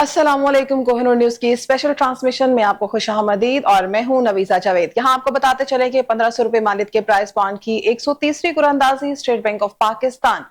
अस्सलामुअलैकुम। कोहिनूर न्यूज की special transmission में आपको खुशामदीद और मैं हूं नवीसा जावेद। यहाँ आपको बताते चले कि 1500 रुपए मालियत के प्राइस बॉन्ड की 130वीं कुरानंदाजी State Bank of Pakistan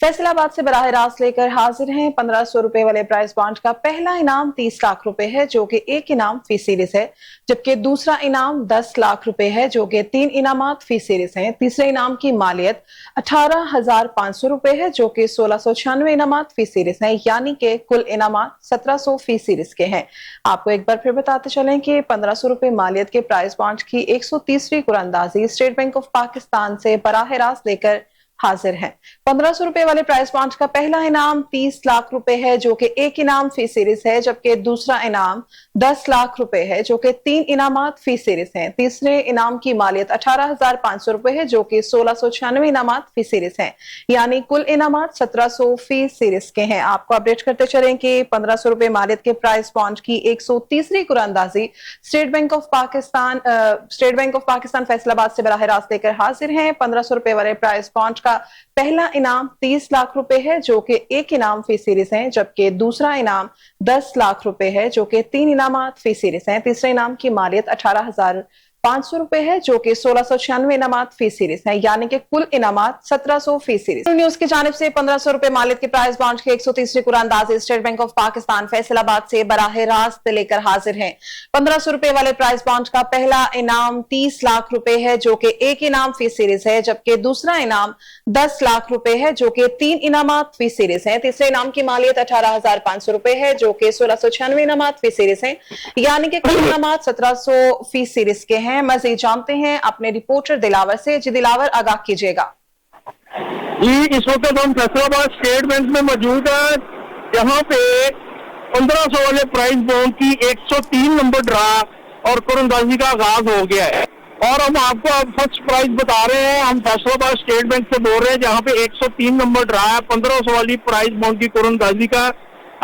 Faisalabad से बराह रास्त लेकर हाजिर हैं। 1500 रुपए वाले प्राइस बॉन्ड का पहला इनाम 30 लाख रुपए है, जो कि एक इनाम फी सीरीज है, जबकि दूसरा इनाम 10 लाख रुपए है, जो कि 3 इनामात फी सीरीज हैं। तीसरे इनाम की मालियत 18,500 रुपए है, जो कि 1696 इनामात फी सीरीज हैं, यानी कि कुल इनामात 1700 फी सीरीज के हैं। आपको एक बार फिर बताते चलें कि 1500 रुपए मालियत के प्राइस बॉन्ड की 130वीं कुरानंदाजी स्टेट बैंक ऑफ पाकिस्तान से बराह रास्त लेकर हाजिर हैं। 1500 रुपए वाले प्राइस बॉन्ड का पहला इनाम 30 लाख रुपए है, जो कि एक इनाम फी सीरीज है, जबकि दूसरा इनाम 10 लाख रुपए है, जो कि 3 इनामात फी सीरीज हैं। तीसरे इनाम की मालियत 18,500 रुपए है, जो कि 1696 इनामात फी सीरीज हैं, यानी कुल इनामात 1700 फी सीरीज के हैं। आपको अपडेट करते चलें कि 1500 रुपए मालियत के प्राइस बॉन्ड की 130वीं कुरानंदाजी State Bank of Pakistan Faisalabad से बराह रास्त लेकर हाजिर हैं। 1500 रुपए वाले प्राइस बॉन्ड पहला इनाम 30 लाख रुपए है, जो कि एक इनाम फी सीरीज है, जबकि दूसरा इनाम 10 लाख रुपए है, जो कि 3 इनामात फी सीरीज हैं। तीसरे इनाम की मालियत 18,500 रुपए है, जो कि 1696 इनामात फी सीरीज है, यानी कि कुल इनामात 1700 फी सीरीज। न्यूज की जानिब से 1500 रुपए मालियत के प्राइस बॉन्ड के 130वीं कुरानंदाजी State Bank of Pakistan Faisalabad से बराह रास्त लेकर हाजिर हैं। 1500 रुपए वाले प्राइस बॉन्ड का पहला इनाम 30 लाख रुपए है, जो कि एक इनाम फी सीरीज है, जबकि दूसरा इनाम 10 लाख रुपए है, जो कि 3 इनामात फी सीरीज है। तीसरे इनाम की मालियत 18,500 रुपए है, जो कि 1696 इनामात फी सीरीज है, यानी कि कुल इनामात 1700 फी सीरीज के हैं। मजीद जानते हैं अपने रिपोर्टर दिलावर से। जी दिलावर, आगाह कीजिएगा। जी, इस वक्त हम फैसलाबाद स्टेट बैंक में मौजूद है, जहां पे 1500 वाले प्राइस बॉन्ड की 103 नंबर ड्रा और कुरानंदाजी का आगाज हो गया है। और हम आपको अब फर्स्ट प्राइस बता रहे हैं। हम फैसलाबाद स्टेट बैंक से बोल रहे हैं, जहां पे 103 नंबर ड्रा है। 1500 वाली प्राइस बॉन्ड की कुरानंदाजी का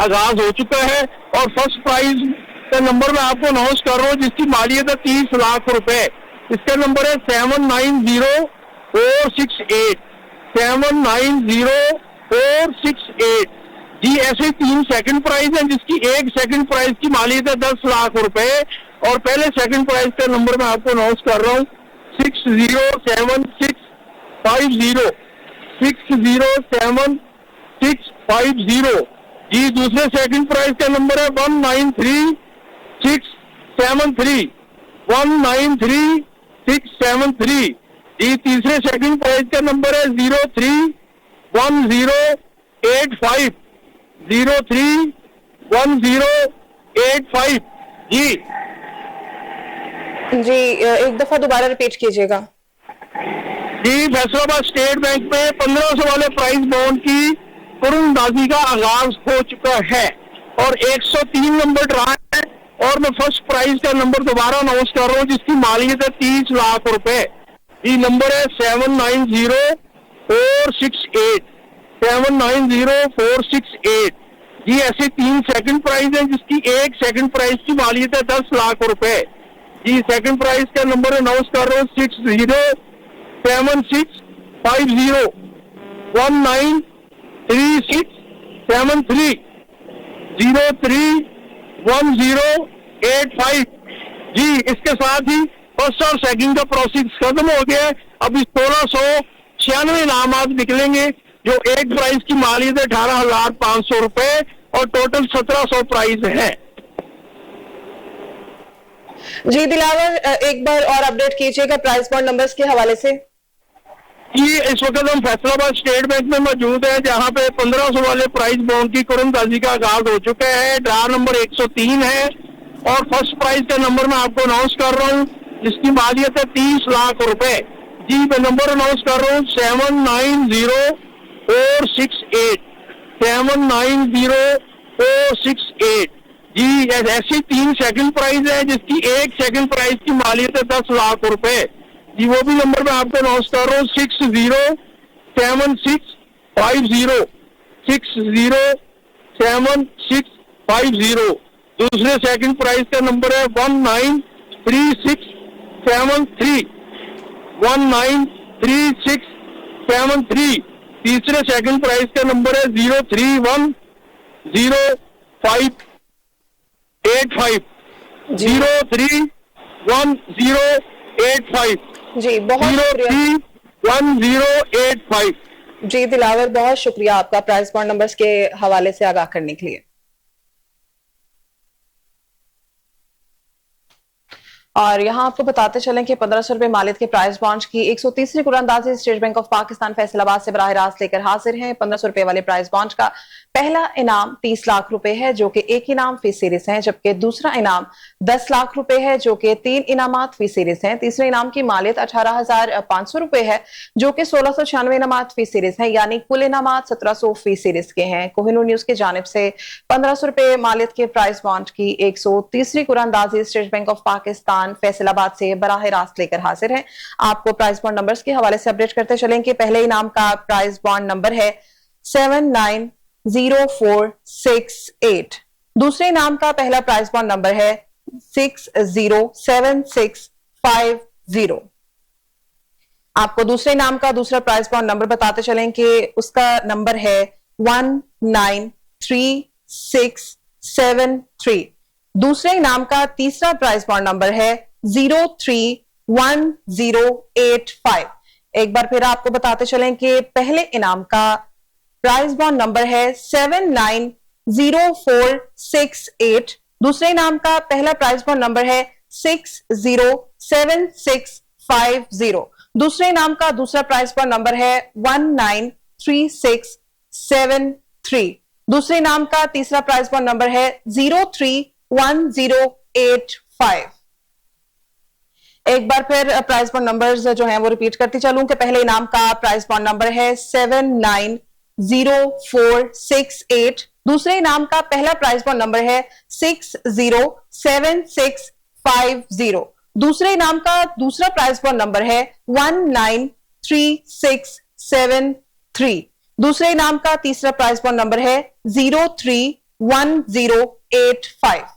आगाज हो चुका है और फर्स्ट प्राइज का नंबर मैं आपको अनाउंस कर रहा हूँ, जिसकी मालियत है 30 लाख रुपए। इसका नंबर है 790468 790468। जी, ऐसे 3 सेकंड प्राइज हैं, जिसकी एक सेकंड प्राइज की मालियत है 10 लाख रुपए। और पहले सेकंड प्राइज का नंबर मैं आपको अनाउंस कर रहा हूँ 607650 607650। जी, दूसरे सेकंड प्राइज का नंबर है 193673 193673। जी, तीसरे सेकंड प्राइज का नंबर है 031085 031085। जी, एक दफा दोबारा रिपीट कीजिएगा। जी, फैसलाबाद स्टेट बैंक में 1500 वाले प्राइस बॉन्ड की कुरानंदाजी का आगाज हो चुका है और 103 नंबर ड्रा है। और मैं फर्स्ट प्राइज का नंबर दोबारा अनाउंस कर रहा हूँ, जिसकी मालियत है 30 लाख रुपए। ये नंबर है 790468 790468। ये ऐसे 3 सेकंड प्राइज हैं, जिसकी एक सेकंड प्राइज की मालियत है 10 लाख रुपए। जी, सेकंड प्राइज का नंबर अनाउंस कर रहा हूँ 607650 193673 031085। जी, इसके साथ ही फर्स्ट और सेकंड का प्रोसेस खत्म हो गया है। अभी 1696 इनामात निकलेंगे, जो एक प्राइज की मालियत है 18,500 रुपए और टोटल 1700 प्राइज है। जी दिलावर, एक बार और अपडेट कीजिएगा प्राइस बॉन्ड नंबर्स के हवाले से। ये इस वक्त हम फैसलाबाद स्टेट बैंक में मौजूद है, जहां पे 1500 वाले प्राइस बॉन्ड की कुरानंदाजी का आगाज हो चुका है। ड्रा नंबर 103 है और फर्स्ट प्राइज का नंबर मैं आपको अनाउंस कर रहा हूँ, जिसकी मालियत है 30 लाख रुपए। जी, मैं नंबर अनाउंस कर रहा हूँ 790468 790468। जी, ऐसी 3 सेकंड प्राइज है, जिसकी एक सेकंड प्राइज की मालियत है 10 लाख रुपए। जी, वो भी नंबर मैं आपको अनाउंस कर रहा हूँ 607650 607650। दूसरे सेकंड प्राइज का नंबर है 193673 193673। तीसरे सेकंड प्राइज का नंबर है 031085 1085 जी 031085 जी, बहुत शुक्रिया 031085। जी दिलावर, बहुत शुक्रिया आपका प्राइस बॉन्ड नंबर्स के हवाले से आगाह करने के लिए। और यहां आपको बताते चलें कि 1500 रुपए मालियत के प्राइस बॉन्ड की 130वीं कुरानंदाजी State Bank of Pakistan Faisalabad से बराह रास्त लेकर हाजिर हैं। 1500 रुपए वाले प्राइस बॉन्ड का पहला इनाम 30 लाख रुपए है, जो कि एक इनाम फी सीरीज है, जबकि दूसरा इनाम 10 लाख रुपए है, जो कि 3 इनामात फी सीरीज हैं। तीसरे इनाम की मालियत 18,500 रुपए है, जो कि 1696 इनामात फी सीरीज है, यानी कुल इनामात 1700 फी सीरीज के हैं। कोहिनूर न्यूज की जानिब से 1500 रुपए मालियत के प्राइस बॉन्ड की 130वीं कुरानंदाजी State Bank of Pakistan Faisalabad से बराह रास्त लेकर हाजिर है। आपको प्राइस बॉन्ड नंबर्स के हवाले से अपडेट करते चलें कि पहले इनाम का प्राइस बॉन्ड नंबर है 790468। दूसरे इनाम का पहला प्राइस बॉन्ड नंबर है 607650। आपको दूसरे इनाम का दूसरा प्राइस बॉन्ड नंबर बताते चलें कि उसका नंबर है 193673। दूसरे इनाम का तीसरा प्राइस बॉन्ड नंबर है 031085। एक बार फिर आपको बताते चलें कि पहले इनाम का प्राइस बॉन्ड नंबर है 790468। दूसरे इनाम का पहला प्राइस बॉन्ड नंबर है 607650। दूसरे इनाम का दूसरा प्राइस बॉन्ड नंबर है 193673। दूसरे इनाम का तीसरा प्राइस बॉन्ड नंबर है 031085। एक बार फिर प्राइस बॉन्ड नंबर्स जो हैं वो रिपीट करती चलूं कि पहले इनाम का प्राइस बॉन्ड नंबर है 790468। दूसरे इनाम का पहला प्राइस बॉन्ड नंबर है 607650। दूसरे इनाम का दूसरा प्राइस बॉन्ड नंबर है 193673। दूसरे इनाम का तीसरा प्राइस बॉन्ड नंबर है 031085।